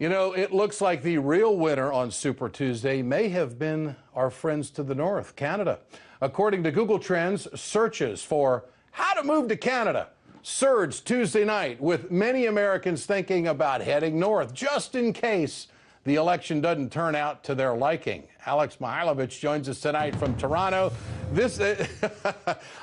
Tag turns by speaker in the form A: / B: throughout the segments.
A: You know, it looks like the real winner on Super Tuesday may have been our friends to the north, Canada. According to Google Trends, searches for how to move to Canada surged Tuesday night, with many Americans thinking about heading north just in case the election doesn't turn out to their liking. Alex Mihailovich joins us tonight from Toronto.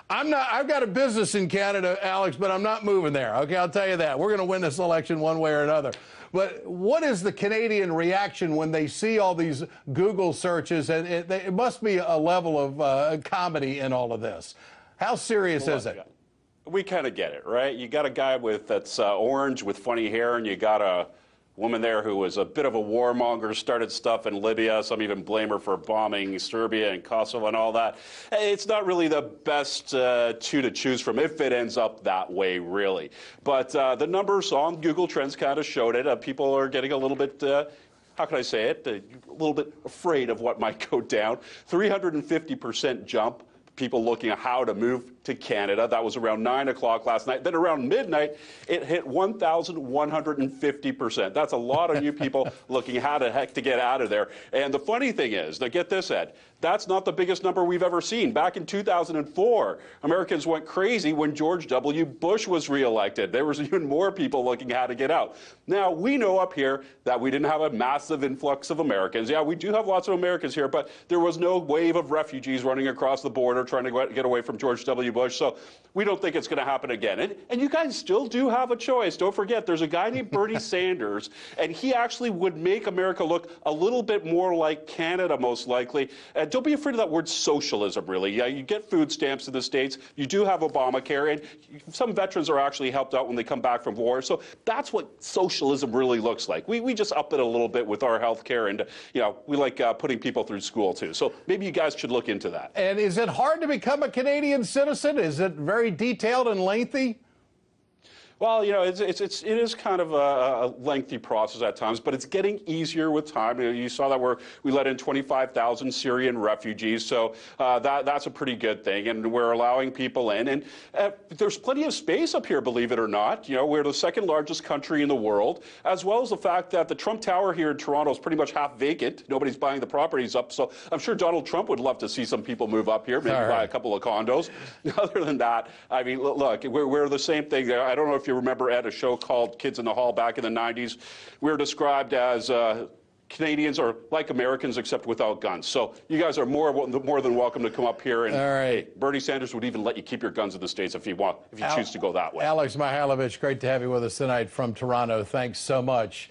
A: I've got a business in Canada, Alex, but I'm not moving there. Okay, I'll tell you that. We're going to win this election one way or another. But what is the Canadian reaction when they see all these Google searches? And it must be a level of comedy in all of this. How serious is it?
B: We kind of get it, right? You got a guy that's orange with funny hair, and you got a woman there who was a bit of a warmonger, started stuff in Libya. Some even blame her for bombing Serbia and Kosovo and all that. It's not really the best two to choose from if it ends up that way, really. But the numbers on Google Trends kind of showed it. People are getting a little bit how can I say it? A little bit afraid of what might go down. 350% jump. People looking at how to move to Canada. That was around 9 o'clock last night. Then around midnight, it hit 1,150%. That's a lot of new people looking how the heck to get out of there. And the funny thing is, now get this, Ed, that's not the biggest number we've ever seen. Back in 2004, Americans went crazy when George W. Bush was reelected. There was even more people looking how to get out. Now, we know up here that we didn't have a massive influx of Americans. Yeah, we do have lots of Americans here, but there was no wave of refugees running across the border trying to get away from George W. Bush. So we don't think it's going to happen again. And you guys still do have a choice. Don't forget, there's a guy named Bernie Sanders, and he actually would make America look a little bit more like Canada, most likely. Don't be afraid of that word socialism, really. Yeah, you get food stamps in the States. You do have Obamacare, and some veterans are actually helped out when they come back from war. So that's what socialism really looks like. We just up it a little bit with our health care, and we like putting people through school, too. So maybe you guys should look into that.
A: And is it hard to become a Canadian citizen? Is it very detailed and lengthy?
B: Well, it is kind of a lengthy process at times, but it's getting easier with time. You saw that we let in 25,000 Syrian refugees, so that's a pretty good thing, and we're allowing people in. And there's plenty of space up here, believe it or not. We're the second largest country in the world, as well as the fact that the Trump Tower here in Toronto is pretty much half vacant. Nobody's buying the properties up, so I'm sure Donald Trump would love to see some people move up here, maybe buy a couple of condos. Other than that, I mean, look, we're the same thing. I don't know if you remember, Ed, a show called Kids in the Hall back in the 90s. We were described as Canadians are like Americans except without guns. So you guys are more than welcome to come up here. And hey, Bernie Sanders would even let you keep your guns in the States if you choose to go that way.
A: Alex Mihailovich, great to have you with us tonight from Toronto. Thanks so much.